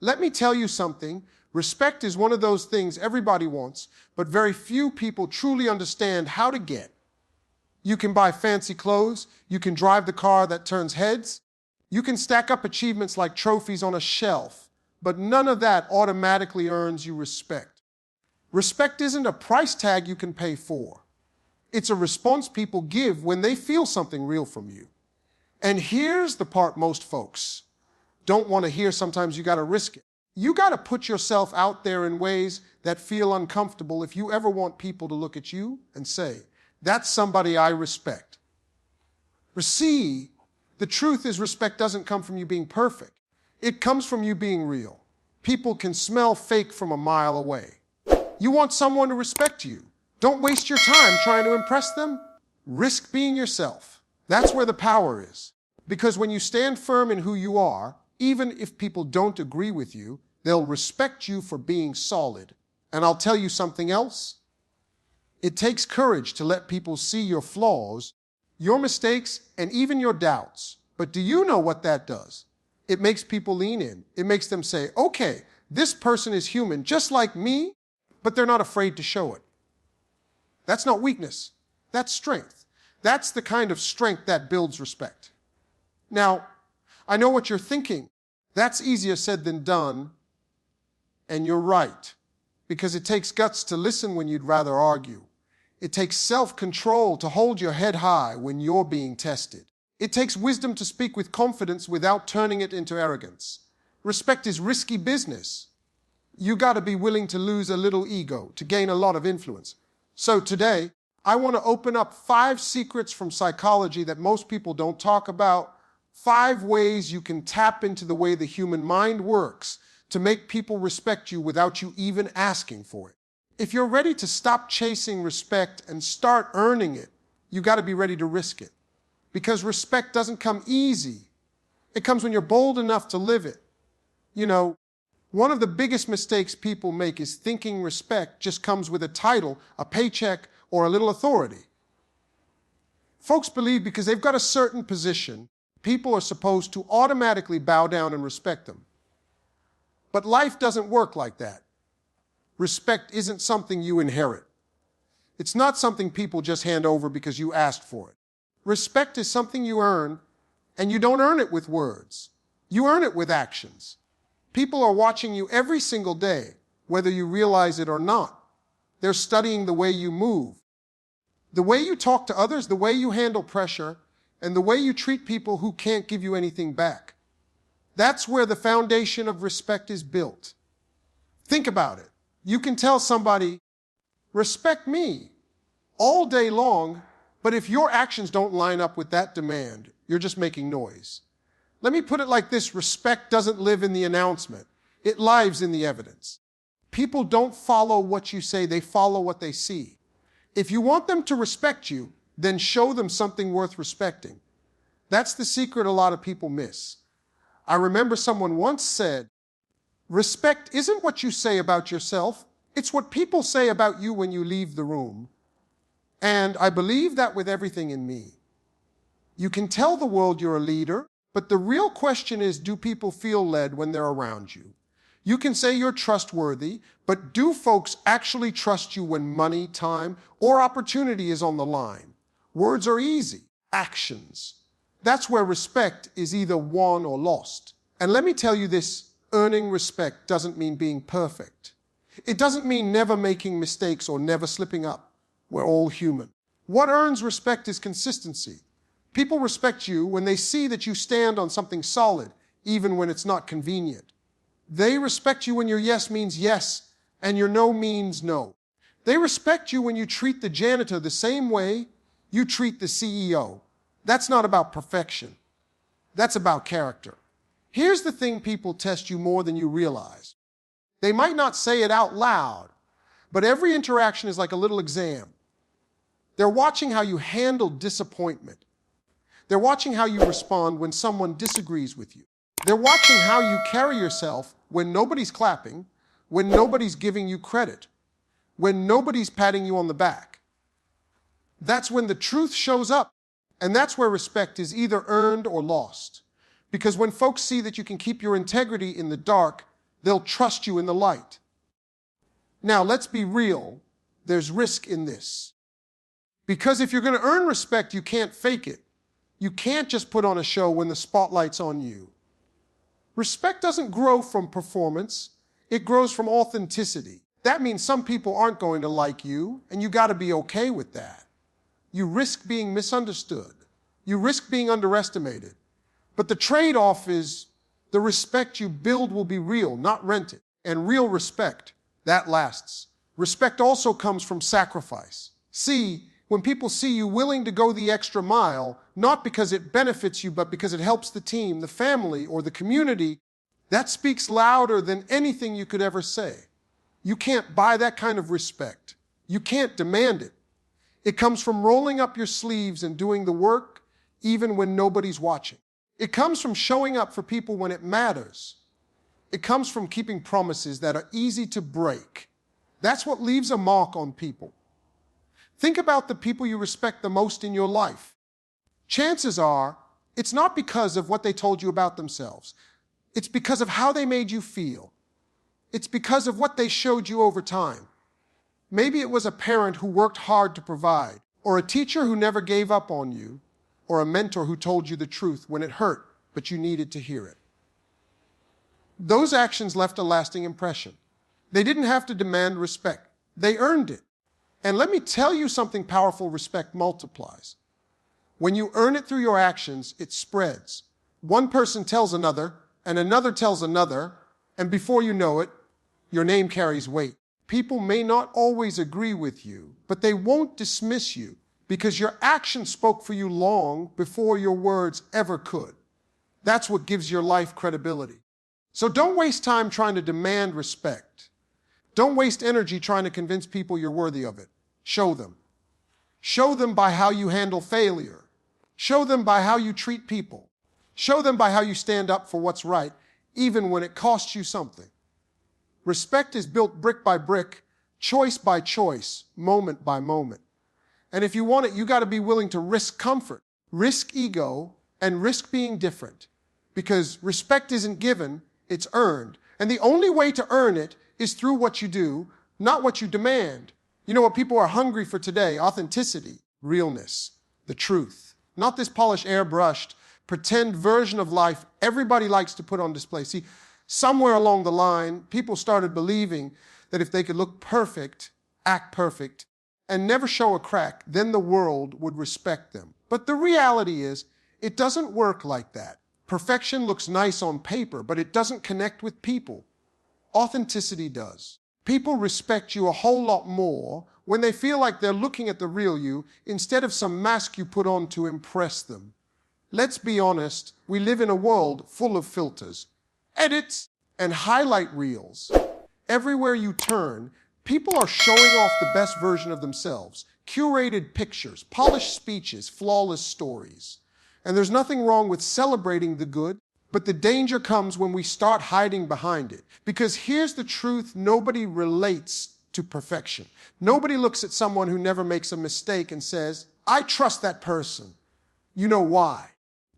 Let me tell you something. Respect is one of those things everybody wants, but very few people truly understand how to get. You can buy fancy clothes. You can drive the car that turns heads. You can stack up achievements like trophies on a shelf, but none of that automatically earns you respect. Respect isn't a price tag you can pay for. It's a response people give when they feel something real from you. And here's the part most folks don't want to hear. Sometimes you got to risk it. You got to put yourself out there in ways that feel uncomfortable if you ever want people to look at you and say, that's somebody I respect. See, the truth is respect doesn't come from you being perfect. It comes from you being real. People can smell fake from a mile away. You want someone to respect you. Don't waste your time trying to impress them. Risk being yourself. That's where the power is. Because when you stand firm in who you are, even if people don't agree with you, they'll respect you for being solid. And I'll tell you something else. It takes courage to let people see your flaws, your mistakes, and even your doubts. But do you know what that does? It makes people lean in. It makes them say, okay, this person is human just like me, but they're not afraid to show it. That's not weakness. That's strength. That's the kind of strength that builds respect. Now, I know what you're thinking. That's easier said than done. And you're right, because it takes guts to listen when you'd rather argue. It takes self-control to hold your head high when you're being tested. It takes wisdom to speak with confidence without turning it into arrogance. Respect is risky business. You got to be willing to lose a little ego to gain a lot of influence. So today, I want to open up 5 secrets from psychology that most people don't talk about. 5 ways you can tap into the way the human mind works to make people respect you without you even asking for it. If you're ready to stop chasing respect and start earning it, you got to be ready to risk it. Because respect doesn't come easy. It comes when you're bold enough to live it. You know, one of the biggest mistakes people make is thinking respect just comes with a title, a paycheck, or a little authority. Folks believe because they've got a certain position, people are supposed to automatically bow down and respect them. But life doesn't work like that. Respect isn't something you inherit. It's not something people just hand over because you asked for it. Respect is something you earn, and you don't earn it with words. You earn it with actions. People are watching you every single day, whether you realize it or not. They're studying the way you move, the way you talk to others, the way you handle pressure, and the way you treat people who can't give you anything back. That's where the foundation of respect is built. Think about it. You can tell somebody, respect me, all day long, but if your actions don't line up with that demand, you're just making noise. Let me put it like this. Respect doesn't live in the announcement. It lives in the evidence. People don't follow what you say. They follow what they see. If you want them to respect you, then show them something worth respecting. That's the secret a lot of people miss. I remember someone once said, respect isn't what you say about yourself. It's what people say about you when you leave the room. And I believe that with everything in me. You can tell the world you're a leader, but the real question is, do people feel led when they're around you? You can say you're trustworthy, but do folks actually trust you when money, time, or opportunity is on the line? Words are easy. Actions. That's where respect is either won or lost. And let me tell you this, earning respect doesn't mean being perfect. It doesn't mean never making mistakes or never slipping up. We're all human. What earns respect is consistency. People respect you when they see that you stand on something solid, even when it's not convenient. They respect you when your yes means yes and your no means no. They respect you when you treat the janitor the same way you treat the CEO. That's not about perfection. That's about character. Here's the thing, people test you more than you realize. They might not say it out loud, but every interaction is like a little exam. They're watching how you handle disappointment. They're watching how you respond when someone disagrees with you. They're watching how you carry yourself when nobody's clapping, when nobody's giving you credit, when nobody's patting you on the back. That's when the truth shows up, and that's where respect is either earned or lost. Because when folks see that you can keep your integrity in the dark, They'll trust you in the light. Now, let's be real. There's risk in this. Because if you're going to earn respect, you can't fake it. You can't just put on a show when the spotlight's on you. Respect doesn't grow from performance. It grows from authenticity. That means some people aren't going to like you, and you got to be okay with that. You risk being misunderstood. You risk being underestimated. But the trade-off is the respect you build will be real, not rented. And real respect, that lasts. Respect also comes from sacrifice. See, when people see you willing to go the extra mile, not because it benefits you, but because it helps the team, the family, or the community, that speaks louder than anything you could ever say. You can't buy that kind of respect. You can't demand it. It comes from rolling up your sleeves and doing the work even when nobody's watching. It comes from showing up for people when it matters. It comes from keeping promises that are easy to break. That's what leaves a mark on people. Think about the people you respect the most in your life. Chances are, it's not because of what they told you about themselves. It's because of how they made you feel. It's because of what they showed you over time. Maybe it was a parent who worked hard to provide, or a teacher who never gave up on you, or a mentor who told you the truth when it hurt, but you needed to hear it. Those actions left a lasting impression. They didn't have to demand respect. They earned it. And let me tell you something powerful: respect multiplies. When you earn it through your actions, it spreads. One person tells another, and another tells another, and before you know it, your name carries weight. People may not always agree with you, but they won't dismiss you because your actions spoke for you long before your words ever could. That's what gives your life credibility. So don't waste time trying to demand respect. Don't waste energy trying to convince people you're worthy of it. Show them. Show them by how you handle failure. Show them by how you treat people. Show them by how you stand up for what's right, even when it costs you something. Respect is built brick by brick, choice by choice, moment by moment. And if you want it, you got to be willing to risk comfort, risk ego, and risk being different. Because respect isn't given, it's earned. And the only way to earn it is through what you do, not what you demand. You know what people are hungry for today? Authenticity, realness, the truth. Not this polished, airbrushed, pretend version of life everybody likes to put on display. See, somewhere along the line, people started believing that if they could look perfect, act perfect, and never show a crack, then the world would respect them. But the reality is, it doesn't work like that. Perfection looks nice on paper, but it doesn't connect with people. Authenticity does. People respect you a whole lot more when they feel like they're looking at the real you instead of some mask you put on to impress them. Let's be honest, we live in a world full of filters, edits, and highlight reels. Everywhere you turn, people are showing off the best version of themselves, curated pictures, polished speeches, flawless stories. And there's nothing wrong with celebrating the good, but the danger comes when we start hiding behind it. Because here's the truth: nobody relates to perfection. Nobody looks at someone who never makes a mistake and says, I trust that person. You know why?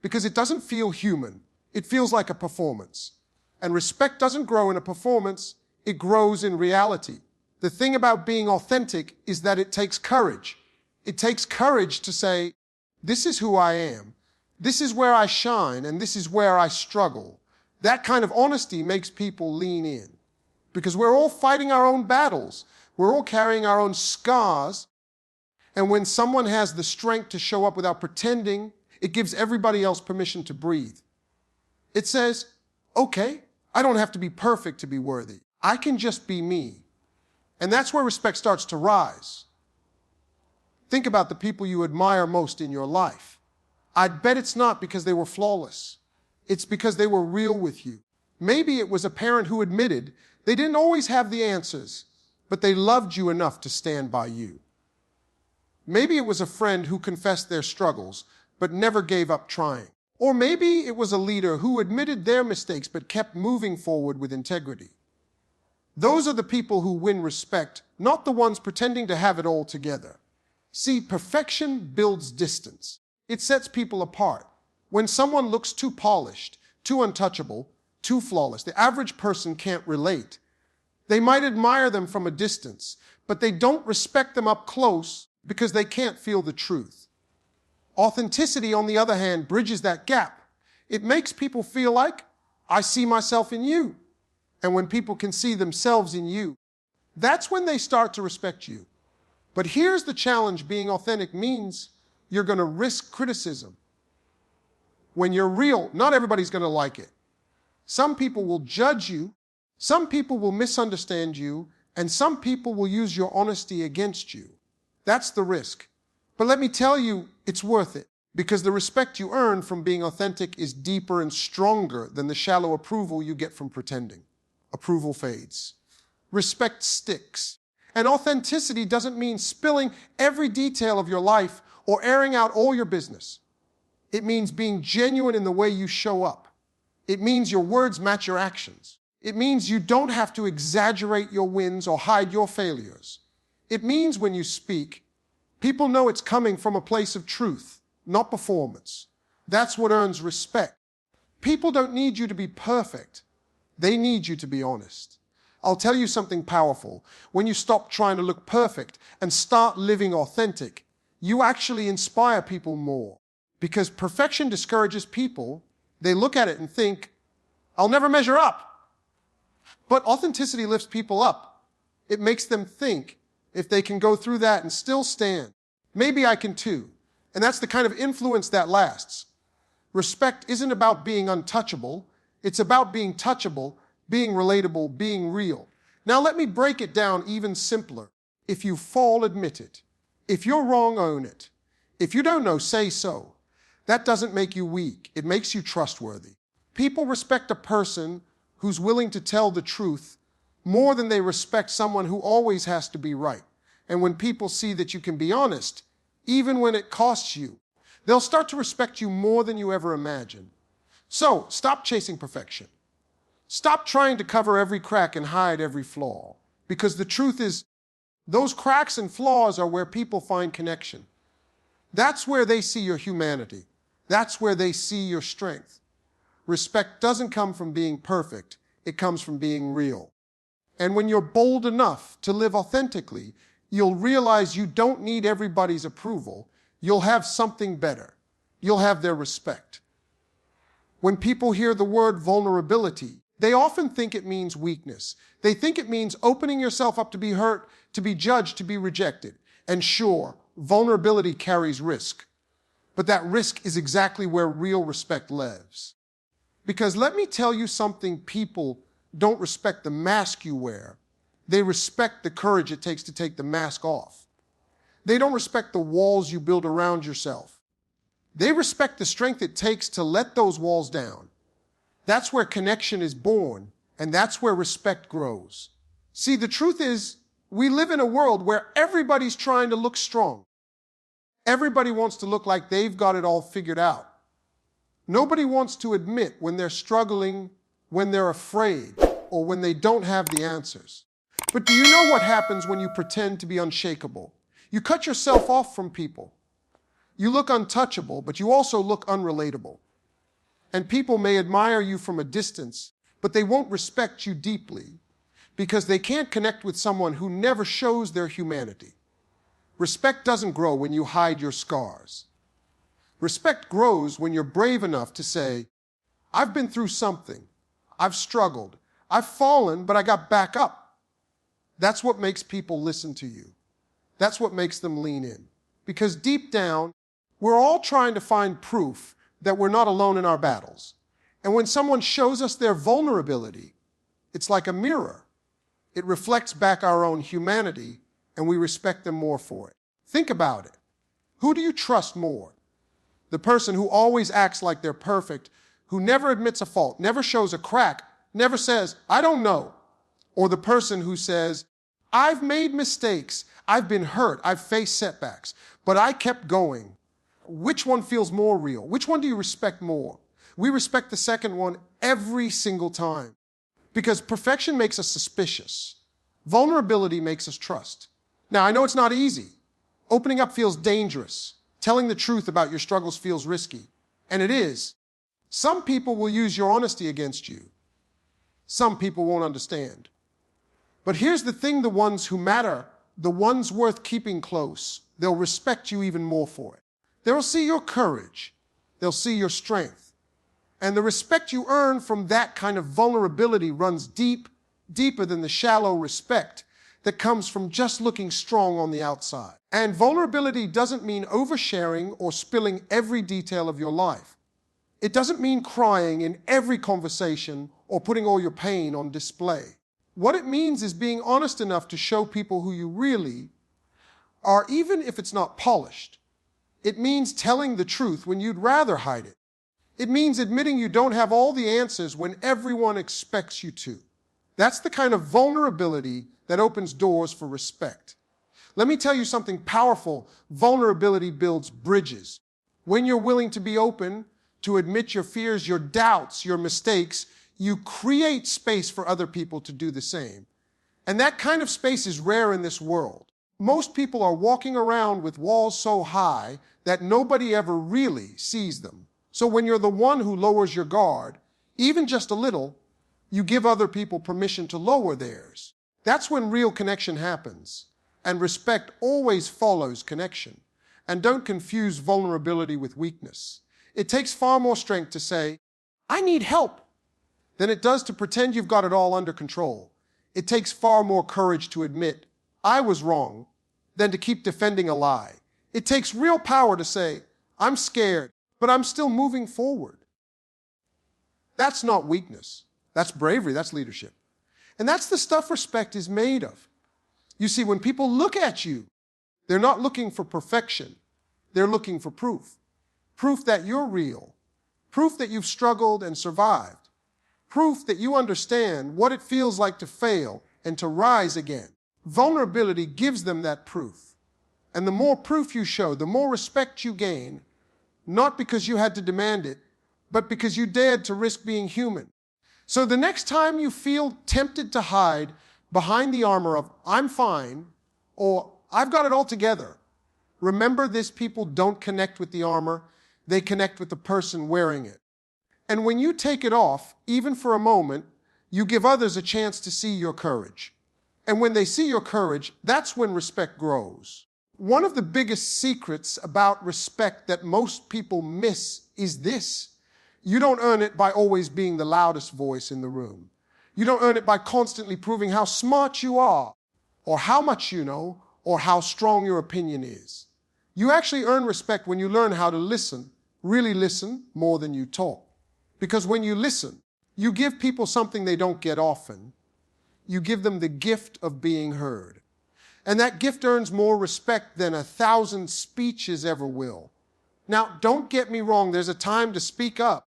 Because it doesn't feel human. It feels like a performance. And respect doesn't grow in a performance, it grows in reality. The thing about being authentic is that it takes courage. It takes courage to say, this is who I am. This is where I shine, and this is where I struggle. That kind of honesty makes people lean in. Because we're all fighting our own battles. We're all carrying our own scars. And when someone has the strength to show up without pretending, it gives everybody else permission to breathe. It says, okay, I don't have to be perfect to be worthy. I can just be me. And that's where respect starts to rise. Think about the people you admire most in your life. I'd bet it's not because they were flawless. It's because they were real with you. Maybe it was a parent who admitted they didn't always have the answers, but they loved you enough to stand by you. Maybe it was a friend who confessed their struggles, but never gave up trying. Or maybe it was a leader who admitted their mistakes, but kept moving forward with integrity. Those are the people who win respect, not the ones pretending to have it all together. See, perfection builds distance. It sets people apart. When someone looks too polished, too untouchable, too flawless. The average person can't relate. They might admire them from a distance, but they don't respect them up close because they can't feel the truth. Authenticity, on the other hand, bridges that gap. It makes people feel like, I see myself in you. And when people can see themselves in you, that's when they start to respect you. But here's the challenge: being authentic means you're going to risk criticism. When you're real, not everybody's going to like it. Some people will judge you, some people will misunderstand you, and some people will use your honesty against you. That's the risk. But let me tell you, it's worth it, because the respect you earn from being authentic is deeper and stronger than the shallow approval you get from pretending. Approval fades. Respect sticks. And authenticity doesn't mean spilling every detail of your life or airing out all your business. It means being genuine in the way you show up. It means your words match your actions. It means you don't have to exaggerate your wins or hide your failures. It means when you speak, people know it's coming from a place of truth, not performance. That's what earns respect. People don't need you to be perfect. They need you to be honest. I'll tell you something powerful. When you stop trying to look perfect and start living authentic, you actually inspire people more. Because perfection discourages people. They look at it and think, I'll never measure up. But authenticity lifts people up. It makes them think, if they can go through that and still stand, maybe I can too. And that's the kind of influence that lasts. Respect isn't about being untouchable. It's about being touchable, being relatable, being real. Now let me break it down even simpler. If you fall, admit it. If you're wrong, own it. If you don't know, say so. That doesn't make you weak. It makes you trustworthy. People respect a person who's willing to tell the truth more than they respect someone who always has to be right. And when people see that you can be honest, even when it costs you, they'll start to respect you more than you ever imagined. So, stop chasing perfection. Stop trying to cover every crack and hide every flaw. Because the truth is, those cracks and flaws are where people find connection. That's where they see your humanity. That's where they see your strength. Respect doesn't come from being perfect. It comes from being real. And when you're bold enough to live authentically, you'll realize you don't need everybody's approval. You'll have something better. You'll have their respect. When people hear the word vulnerability, they often think it means weakness. They think it means opening yourself up to be hurt, to be judged, to be rejected. And sure, vulnerability carries risk. But that risk is exactly where real respect lives. Because let me tell you something: people don't respect the mask you wear. They respect the courage it takes to take the mask off. They don't respect the walls you build around yourself. They respect the strength it takes to let those walls down. That's where connection is born, and that's where respect grows. See, the truth is, we live in a world where everybody's trying to look strong. Everybody wants to look like they've got it all figured out. Nobody wants to admit when they're struggling, when they're afraid, or when they don't have the answers. But do you know what happens when you pretend to be unshakable? You cut yourself off from people. You look untouchable, but you also look unrelatable. And people may admire you from a distance, but they won't respect you deeply because they can't connect with someone who never shows their humanity. Respect doesn't grow when you hide your scars. Respect grows when you're brave enough to say, I've been through something. I've struggled. I've fallen, but I got back up. That's what makes people listen to you. That's what makes them lean in. Because deep down, we're all trying to find proof that we're not alone in our battles. And when someone shows us their vulnerability, it's like a mirror. It reflects back our own humanity, and we respect them more for it. Think about it. Who do you trust more? The person who always acts like they're perfect, who never admits a fault, never shows a crack, never says, I don't know. Or the person who says, I've made mistakes, I've been hurt, I've faced setbacks, but I kept going. Which one feels more real? Which one do you respect more? We respect the second one every single time. Because perfection makes us suspicious. Vulnerability makes us trust. Now, I know it's not easy. Opening up feels dangerous. Telling the truth about your struggles feels risky. And it is. Some people will use your honesty against you. some people won't understand. But here's the thing, the ones who matter, the ones worth keeping close, they'll respect you even more for it. They'll see your courage. They'll see your strength. And the respect you earn from that kind of vulnerability runs deeper than the shallow respect that comes from just looking strong on the outside. And vulnerability doesn't mean oversharing or spilling every detail of your life. It doesn't mean crying in every conversation or putting all your pain on display. What it means is being honest enough to show people who you really are, even if it's not polished. It means telling the truth when you'd rather hide it. It means admitting you don't have all the answers when everyone expects you to. That's the kind of vulnerability that opens doors for respect. Let me tell you something powerful. Vulnerability builds bridges. When you're willing to be open, to admit your fears, your doubts, your mistakes, you create space for other people to do the same. And that kind of space is rare in this world. Most people are walking around with walls so high that nobody ever really sees them. So when you're the one who lowers your guard, even just a little, you give other people permission to lower theirs. That's when real connection happens. And respect always follows connection. And don't confuse vulnerability with weakness. It takes far more strength to say, I need help, than it does to pretend you've got it all under control. It takes far more courage to admit, I was wrong, than to keep defending a lie. It takes real power to say, I'm scared, but I'm still moving forward. That's not weakness. That's bravery. That's leadership. And that's the stuff respect is made of. You see, when people look at you, they're not looking for perfection. They're looking for proof. Proof that you're real. Proof that you've struggled and survived. Proof that you understand what it feels like to fail and to rise again. Vulnerability gives them that proof. And the more proof you show, the more respect you gain, not because you had to demand it, but because you dared to risk being human. So the next time you feel tempted to hide behind the armor of, I'm fine, or I've got it all together, remember this: people don't connect with the armor, they connect with the person wearing it. And when you take it off, even for a moment, you give others a chance to see your courage. And when they see your courage, that's when respect grows. One of the biggest secrets about respect that most people miss is this: you don't earn it by always being the loudest voice in the room. You don't earn it by constantly proving how smart you are, or how much you know, or how strong your opinion is. You actually earn respect when you learn how to listen, really listen, more than you talk. Because when you listen, you give people something they don't get often. You give them the gift of being heard. And that gift earns more respect than 1,000 speeches ever will. Now, don't get me wrong, there's a time to speak up.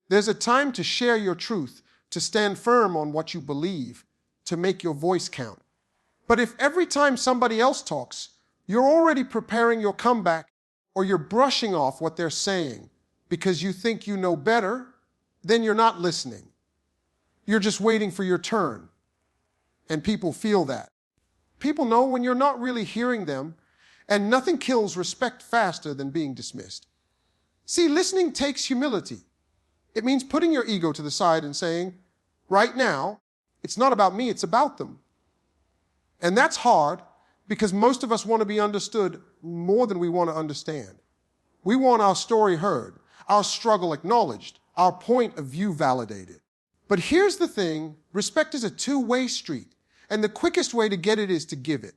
There's a time to share your truth, to stand firm on what you believe, to make your voice count. But if every time somebody else talks, you're already preparing your comeback, or you're brushing off what they're saying because you think you know better, then you're not listening. You're just waiting for your turn. And people feel that. People know when you're not really hearing them, and nothing kills respect faster than being dismissed. See, listening takes humility. It means putting your ego to the side and saying, right now, it's not about me, it's about them. And that's hard because most of us want to be understood more than we want to understand. We want our story heard, our struggle acknowledged, our point of view validated. But here's the thing, respect is a two-way street, and the quickest way to get it is to give it.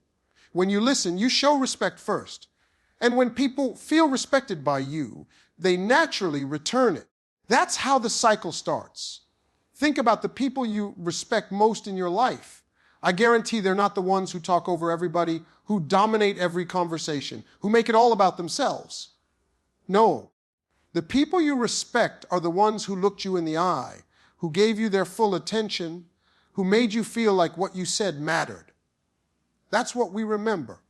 When you listen, you show respect first. And when people feel respected by you, they naturally return it. That's how the cycle starts. Think about the people you respect most in your life. I guarantee they're not the ones who talk over everybody, who dominate every conversation, who make it all about themselves. No. The people you respect are the ones who looked you in the eye, who gave you their full attention, who made you feel like what you said mattered. That's what we remember.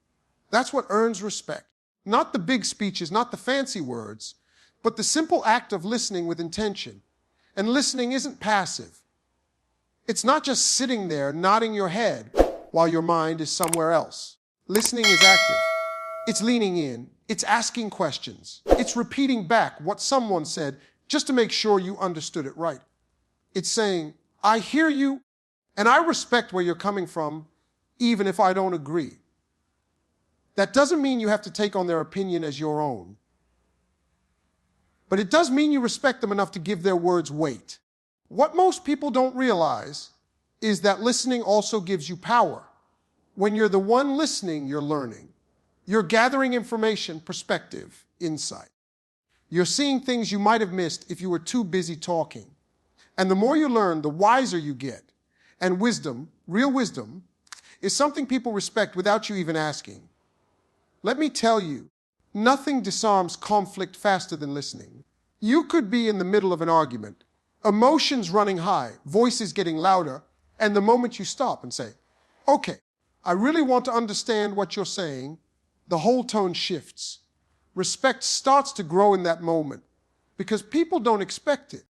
That's what earns respect. Not the big speeches, not the fancy words, but the simple act of listening with intention. And listening isn't passive. It's not just sitting there nodding your head while your mind is somewhere else. Listening is active. It's leaning in. It's asking questions. It's repeating back what someone said just to make sure you understood it right. It's saying, I hear you, And I respect where you're coming from, even if I don't agree. That doesn't mean you have to take on their opinion as your own. But it does mean you respect them enough to give their words weight. What most people don't realize is that listening also gives you power. When you're the one listening, you're learning. You're gathering information, perspective, insight. You're seeing things you might have missed if you were too busy talking. And the more you learn, the wiser you get. And wisdom, real wisdom, is something people respect without you even asking. Let me tell you, nothing disarms conflict faster than listening. You could be in the middle of an argument, emotions running high, voices getting louder, and the moment you stop and say, okay, I really want to understand what you're saying, the whole tone shifts. Respect starts to grow in that moment because people don't expect it.